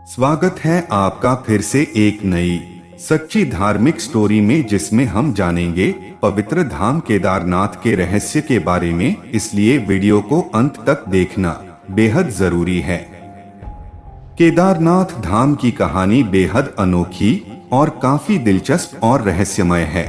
स्वागत है आपका फिर से एक नई सच्ची धार्मिक स्टोरी में, जिसमें हम जानेंगे पवित्र धाम केदारनाथ के रहस्य के बारे में। इसलिए वीडियो को अंत तक देखना बेहद जरूरी है। केदारनाथ धाम की कहानी बेहद अनोखी और काफी दिलचस्प और रहस्यमय है।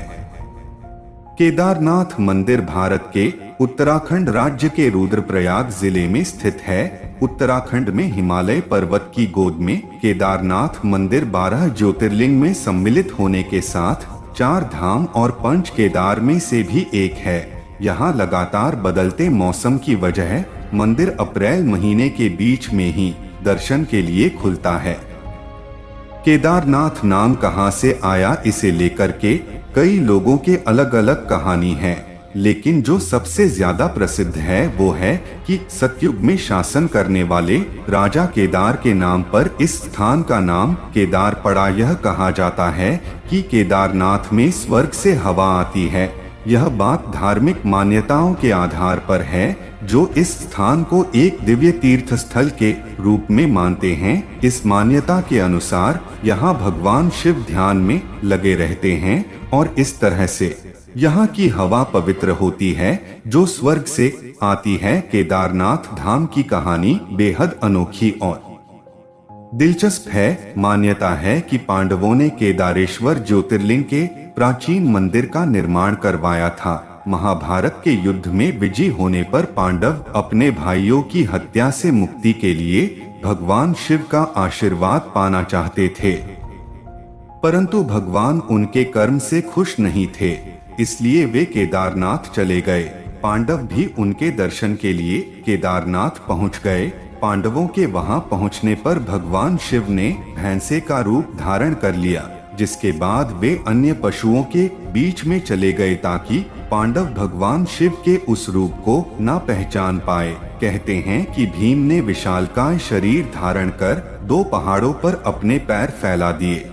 केदारनाथ मंदिर भारत के उत्तराखंड राज्य के रुद्रप्रयाग जिले में स्थित है। उत्तराखंड में हिमालय पर्वत की गोद में केदारनाथ मंदिर 12 ज्योतिर्लिंग में सम्मिलित होने के साथ 4 धाम और 5 केदार में से भी एक है। यहाँ लगातार बदलते मौसम की वजह मंदिर अप्रैल महीने के बीच में ही दर्शन के लिए खुलता है। केदारनाथ नाम कहां से आया, इसे लेकर के कई लोगों के अलग अलग कहानी है, लेकिन जो सबसे ज्यादा प्रसिद्ध है वो है कि सतयुग में शासन करने वाले राजा केदार के नाम पर इस स्थान का नाम केदार पड़ा। यह कहा जाता है कि केदारनाथ में स्वर्ग से हवा आती है। यह बात धार्मिक मान्यताओं के आधार पर है, जो इस स्थान को एक दिव्य तीर्थ स्थल के रूप में मानते हैं। इस मान्यता के अनुसार यहाँ भगवान शिव ध्यान में लगे रहते हैं और इस तरह से यहाँ की हवा पवित्र होती है, जो स्वर्ग से आती है। केदारनाथ धाम की कहानी बेहद अनोखी और दिलचस्प है। मान्यता है कि पांडवों ने केदारेश्वर ज्योतिर्लिंग के प्राचीन मंदिर का निर्माण करवाया था। महाभारत के युद्ध में विजयी होने पर पांडव अपने भाइयों की हत्या से मुक्ति के लिए भगवान शिव का आशीर्वाद पाना चाहते थे, परंतु भगवान उनके कर्म से खुश नहीं थे, इसलिए वे केदारनाथ चले गए। पांडव भी उनके दर्शन के लिए केदारनाथ पहुंच गए। पांडवों के वहां पहुंचने पर भगवान शिव ने भैंसे का रूप धारण कर लिया, जिसके बाद वे अन्य पशुओं के बीच में चले गए ताकि पांडव भगवान शिव के उस रूप को न पहचान पाए। कहते हैं कि भीम ने विशालकाय शरीर धारण कर 2 पहाड़ों पर अपने पैर फैला दिए,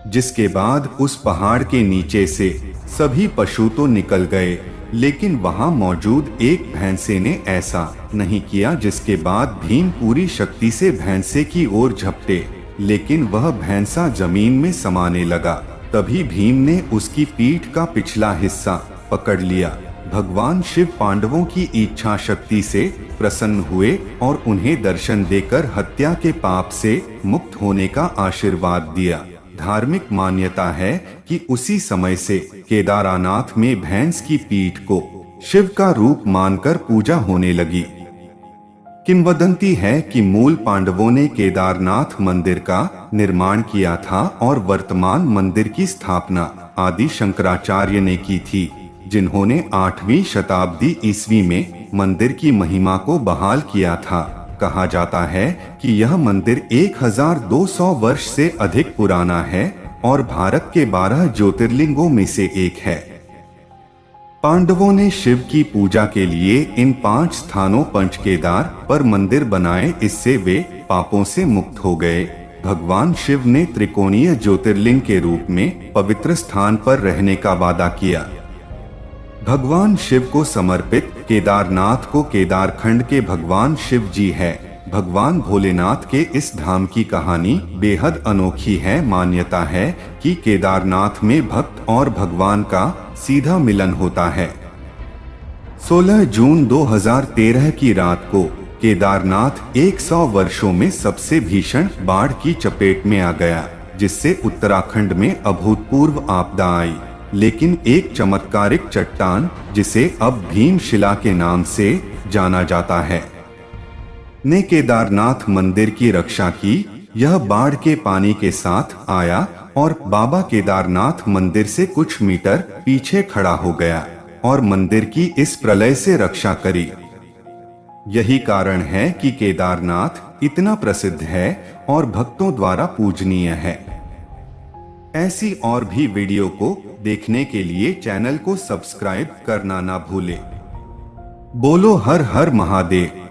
जिसके बाद उस पहाड़ के नीचे से सभी पशु तो निकल गए, लेकिन वहां मौजूद एक भैंसे ने ऐसा नहीं किया, जिसके बाद भीम पूरी शक्ति से भैंसे की ओर झपटे, लेकिन वह भैंसा जमीन में समाने लगा। तभी भीम ने उसकी पीठ का पिछला हिस्सा पकड़ लिया। भगवान शिव पांडवों की इच्छा शक्ति से प्रसन्न हुए और उन्हें दर्शन देकर हत्या के पाप से मुक्त होने का आशीर्वाद दिया। धार्मिक मान्यता है कि उसी समय से केदारनाथ में भैंस की पीठ को शिव का रूप मानकर पूजा होने लगी। किंवदंती है कि मूल पांडवों ने केदारनाथ मंदिर का निर्माण किया था और वर्तमान मंदिर की स्थापना आदि शंकराचार्य ने की थी, जिन्होंने 8वीं शताब्दी ईस्वी में मंदिर की महिमा को बहाल किया था। कहा जाता है कि यह मंदिर 1200 वर्ष से अधिक पुराना है और भारत के 12 ज्योतिर्लिंगों में से एक है। पांडवों ने शिव की पूजा के लिए इन 5 स्थानों पंचकेदार पर मंदिर बनाए, इससे वे पापों से मुक्त हो गए। भगवान शिव ने त्रिकोणीय ज्योतिर्लिंग के रूप में पवित्र स्थान पर रहने का वादा किया। भगवान शिव को समर्पित केदारनाथ को केदारखंड के भगवान शिव जी है। भगवान भोलेनाथ के इस धाम की कहानी बेहद अनोखी है। मान्यता है कि केदारनाथ में भक्त और भगवान का सीधा मिलन होता है। 16 जून 2013 की रात को केदारनाथ 100 वर्षों में सबसे भीषण बाढ़ की चपेट में आ गया, जिससे उत्तराखंड में अभूतपूर्व आपदा आई। लेकिन एक चमत्कारिक चट्टान, जिसे अब भीमशिला के नाम से जाना जाता है, ने केदारनाथ मंदिर की रक्षा की। यह बाढ़ के पानी के साथ आया और बाबा केदारनाथ मंदिर से कुछ मीटर पीछे खड़ा हो गया और मंदिर की इस प्रलय से रक्षा करी। यही कारण है कि केदारनाथ इतना प्रसिद्ध है और भक्तों द्वारा पूजनीय है। ऐसी और भी वीडियो को देखने के लिए चैनल को सब्सक्राइब करना ना भूले। बोलो हर हर महादेव।